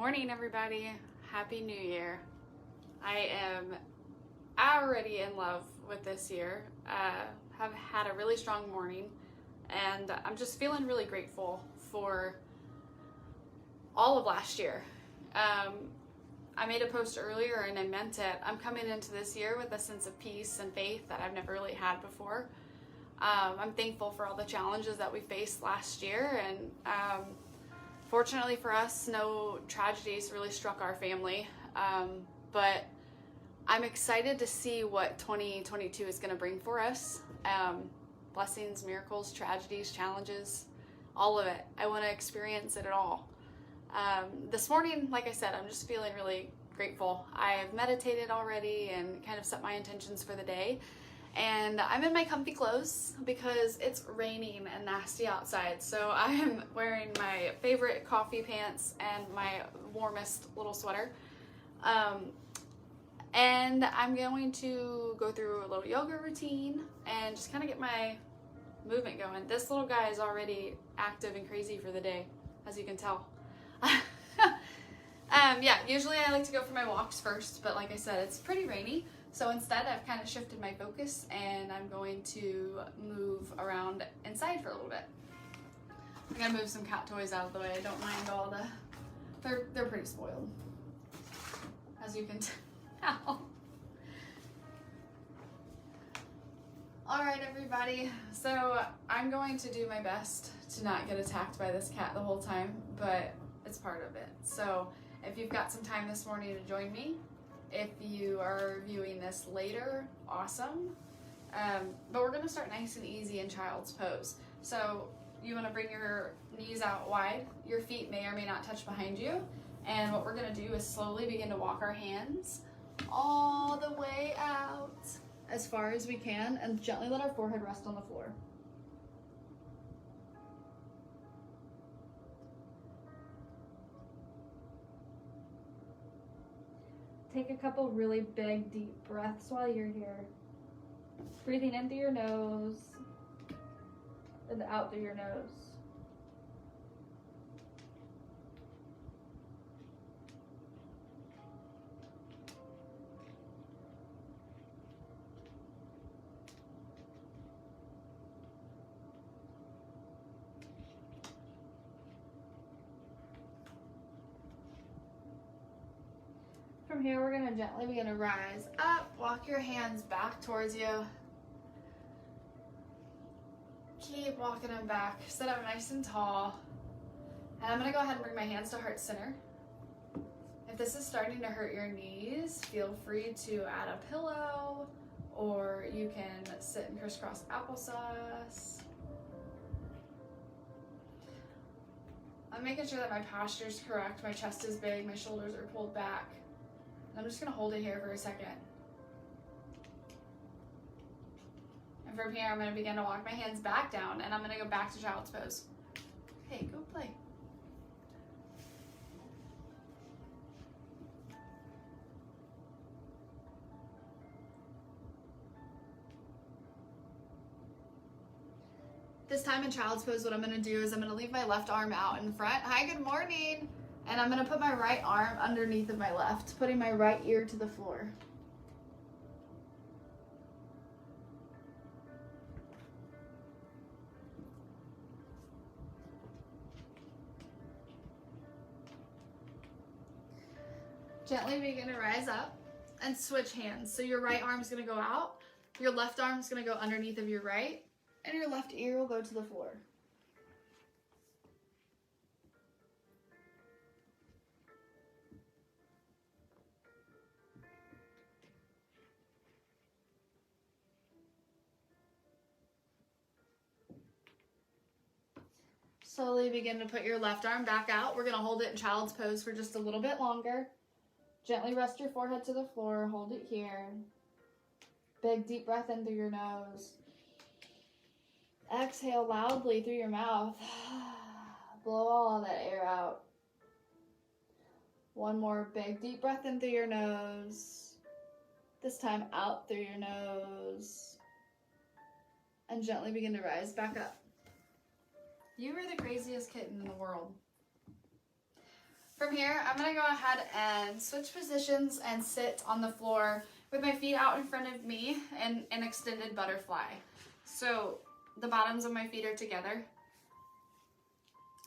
morning, everybody. Happy New Year. I am already in love with this year. Have had a really strong morning, and I'm just feeling really grateful for all of last year. I made a post earlier and I meant it. I'm coming into this year with a sense of peace and faith that I've never really had before. I'm thankful for all the challenges that we faced last year, and fortunately for us, no tragedies really struck our family. But I'm excited to see what 2022 is going to bring for us. Blessings, miracles, tragedies, challenges, all of it. I want to experience it all. This morning, like I said, I'm just feeling really grateful. I have meditated already and kind of set my intentions for the day. And I'm in my comfy clothes because it's raining and nasty outside. So I am wearing my favorite coffee pants and my warmest little sweater. And I'm going to go through a little yoga routine and just kind of get my movement going. This little guy is already active and crazy for the day, as you can tell. Yeah, usually I like to go for my walks first, but like I said, it's pretty rainy. So instead, I've kind of shifted my focus and I'm going to move around inside for a little bit. I'm gonna move some cat toys out of the way. I don't mind all the, they're pretty spoiled, as you can tell. All right, everybody. So I'm going to do my best to not get attacked by this cat the whole time, but it's part of it. So if you've got some time this morning to join me, if you are viewing this later, awesome. But we're gonna start nice and easy in child's pose. So you wanna bring your knees out wide. Your feet may or may not touch behind you. And what we're gonna do is slowly begin to walk our hands all the way out as far as we can and gently let our forehead rest on the floor. Take a couple really big, deep breaths while you're here. Breathing in through your nose and out through your nose. From here, we're going to gently begin to rise up. Walk your hands back towards you. Keep walking them back. Sit up nice and tall. And I'm going to go ahead and bring my hands to heart center. If this is starting to hurt your knees, feel free to add a pillow, or you can sit in crisscross applesauce. I'm making sure that my posture is correct. My chest is big, my shoulders are pulled back. I'm just gonna hold it here for a second. And from here, I'm gonna begin to walk my hands back down and I'm gonna go back to child's pose. Hey, go play. This time in child's pose, what I'm gonna do is I'm gonna leave my left arm out in front. Hi, good morning. And I'm gonna put my right arm underneath of my left, putting my right ear to the floor. Gently begin to rise up and switch hands. So your right arm is gonna go out, your left arm is gonna go underneath of your right, and your left ear will go to the floor. Slowly begin to put your left arm back out. We're gonna hold it in child's pose for just a little bit longer. Gently rest your forehead to the floor, hold it here. Big deep breath in through your nose. Exhale loudly through your mouth. Blow all that air out. One more big deep breath in through your nose. This time out through your nose. And gently begin to rise back up. You are the craziest kitten in the world. From here, I'm going to go ahead and switch positions and sit on the floor with my feet out in front of me in an extended butterfly. So the bottoms of my feet are together.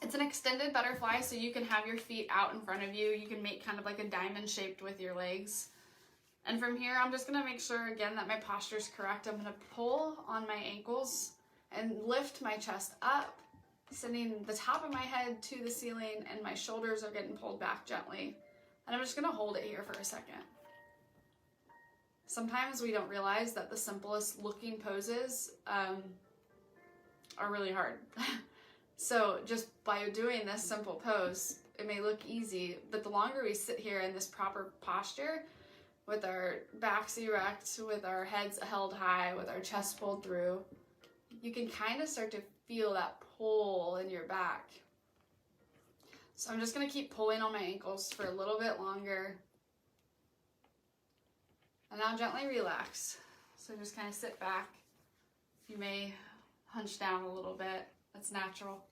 It's an extended butterfly, so you can have your feet out in front of you. You can make kind of like a diamond shaped with your legs. And from here, I'm just going to make sure again that my posture is correct. I'm going to pull on my ankles and lift my chest up, sending the top of my head to the ceiling, and my shoulders are getting pulled back gently. And I'm just going to hold it here for a second. Sometimes we don't realize that the simplest looking poses are really hard. So just by doing this simple pose, it may look easy, but the longer we sit here in this proper posture, with our backs erect, with our heads held high, with our chest pulled through, you can kind of start to feel that pull in your back. So I'm just going to keep pulling on my ankles for a little bit longer. And now gently relax. So just kind of sit back. You may hunch down a little bit. That's natural.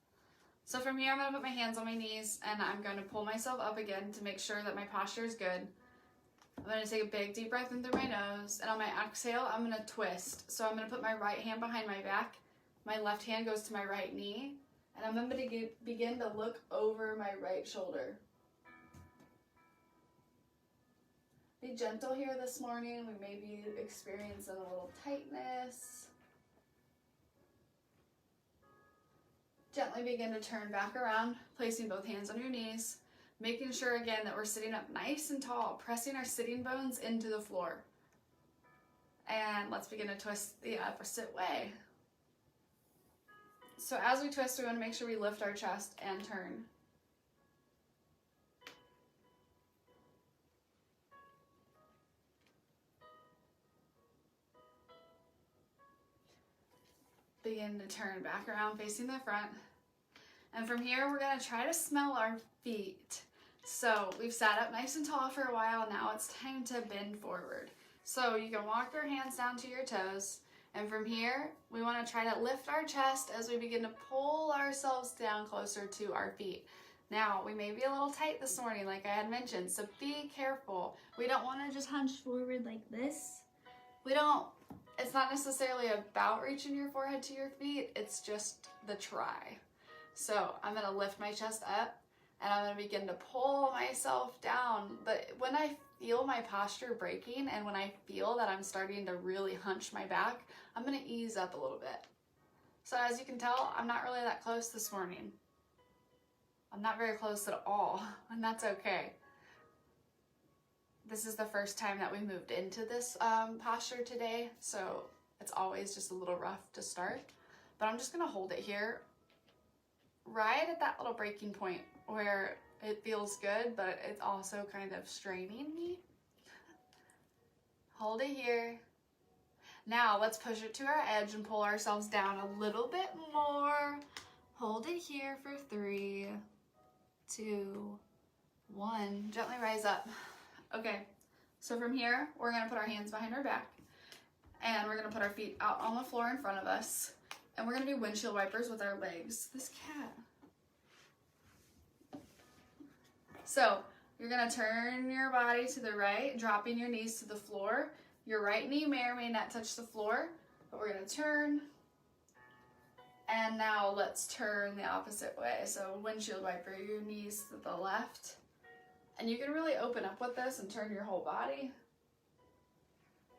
So from here, I'm going to put my hands on my knees and I'm going to pull myself up again to make sure that my posture is good. I'm going to take a big deep breath in through my nose, and on my exhale, I'm going to twist. So I'm going to put my right hand behind my back. My left hand goes to my right knee, and I'm going to begin to look over my right shoulder. Be gentle here this morning. We may be experiencing a little tightness. Gently begin to turn back around, placing both hands on your knees, making sure again that we're sitting up nice and tall, pressing our sitting bones into the floor. And let's begin to twist the opposite way. So as we twist, we want to make sure we lift our chest and turn. Begin to turn back around facing the front. And from here, we're going to try to smell our feet. So we've sat up nice and tall for a while. Now it's time to bend forward. So you can walk your hands down to your toes. And from here, we want to try to lift our chest as we begin to pull ourselves down closer to our feet. Now, we may be a little tight this morning, like I had mentioned, so be careful. We don't want to just hunch forward like this. It's not necessarily about reaching your forehead to your feet, it's just the try. So I'm going to lift my chest up and I'm going to begin to pull myself down. But when I feel my posture breaking and when I feel that I'm starting to really hunch my back, I'm going to ease up a little bit. So as you can tell, I'm not really that close this morning. I'm not very close at all, and that's okay. This is the first time that we moved into this posture today, so it's always just a little rough to start. But I'm just going to hold it here right at that little breaking point where it feels good, but it's also kind of straining me. Hold it here. Now let's push it to our edge and pull ourselves down a little bit more. Hold it here for 3, 2, 1. Gently rise up. Okay, so from here, we're going to put our hands behind our back, and we're going to put our feet out on the floor in front of us, and we're going to do windshield wipers with our legs. This cat. So you're going to turn your body to the right, dropping your knees to the floor. Your right knee may or may not touch the floor, but we're going to turn. And now let's turn the opposite way. So windshield wiper, your knees to the left. And you can really open up with this and turn your whole body.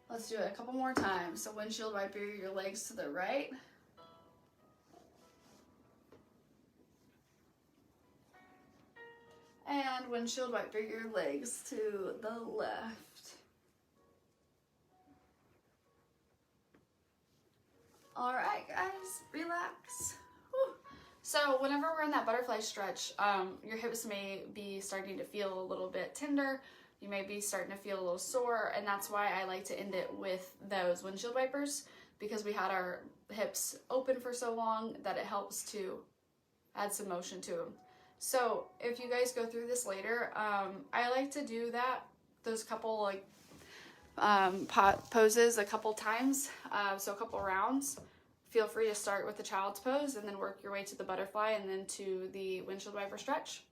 Let's do it a couple more times. So windshield wiper, your legs to the right. And windshield wiper, your legs to the left. All right, guys, relax. Whew. So whenever we're in that butterfly stretch, your hips may be starting to feel a little bit tender. You may be starting to feel a little sore, and that's why I like to end it with those windshield wipers, because we had our hips open for so long that it helps to add some motion to them. So if you guys go through this later, I like to do those couple poses a couple times, so a couple rounds. Feel free to start with the child's pose and then work your way to the butterfly and then to the windshield wiper stretch.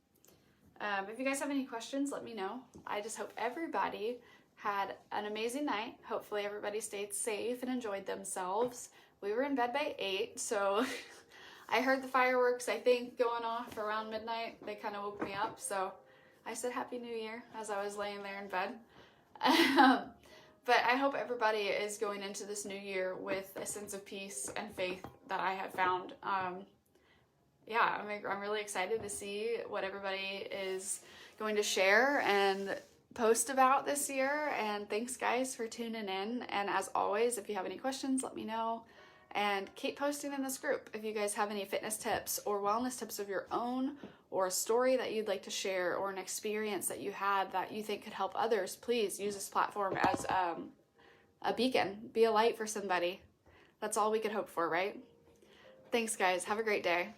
If you guys have any questions, let me know. I just hope everybody had an amazing night. Hopefully everybody stayed safe and enjoyed themselves. We were in bed by 8, so I heard the fireworks, I think, going off around midnight. They kind of woke me up, so I said Happy New Year as I was laying there in bed. But I hope everybody is going into this new year with a sense of peace and faith that I have found. Yeah, I'm really excited to see what everybody is going to share and post about this year. And thanks guys for tuning in. And as always, if you have any questions, let me know. And keep posting in this group. If you guys have any fitness tips or wellness tips of your own, or a story that you'd like to share, or an experience that you had that you think could help others, please use this platform as a beacon. Be a light for somebody. That's all we could hope for, right? Thanks guys. Have a great day.